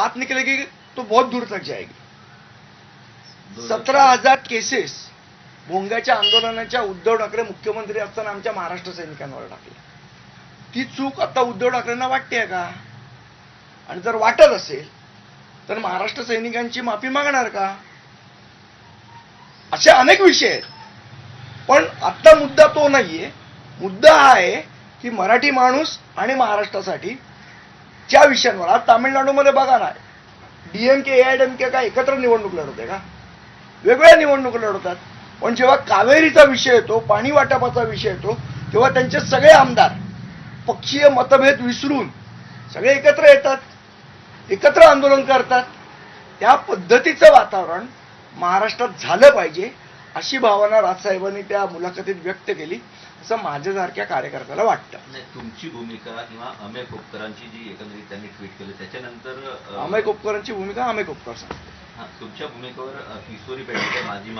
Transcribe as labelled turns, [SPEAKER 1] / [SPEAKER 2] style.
[SPEAKER 1] बात निकलेगी तो बहुत दूर तक जाएगी। 17,000 केसेस भोंग्याच्या आंदोलनाच्या उद्धव ठाकरे मुख्यमंत्री असताना आमच्या महाराष्ट्र सैनिकांवर टाकली। ती चूक आता उद्धव ठाकरेंना वाटते का? आणि जर वाटत असेल तर महाराष्ट्र सैनिकांची माफी मागणार का? असे अनेक विषय आहेत, पण आता मुद्दा तो नाहीये। मुद्दा हा आहे की मराठी माणूस आणि महाराष्ट्रासाठी ज्या विषयांवर आज तामिळनाडूमध्ये बघा ना, डीएमके एआयडीएमके काय एकत्र निवडणूक लढवते का? वेगवेगळ्या निवडणूक लढवतात, पण जेव्हा कावेरीचा विषय येतो, पाणी वाटपाचा विषय येतो, तेव्हा त्यांचे सगळे आमदार पक्षीय मतभेद विसरून सगळे एकत्र येतात, एकत्र आंदोलन करतात। त्या पद्धतीचं वातावरण महाराष्ट्रात झालं पाहिजे अशी भावना राजसाहेबांनी त्या मुलाखतीत व्यक्त केली, असं माझ्यासारख्या कार्यकर्त्याला वाटतं।
[SPEAKER 2] नाही, तुमची भूमिका किंवा अमेय कोपकरांची जी एकंदरीत त्यांनी ट्विट केली त्याच्यानंतर
[SPEAKER 1] अमेय कोपकरांची भूमिका अमेय कोपकर सांगते।
[SPEAKER 2] तुमच्या भूमिकेवर किशोरी पेठेचे माजी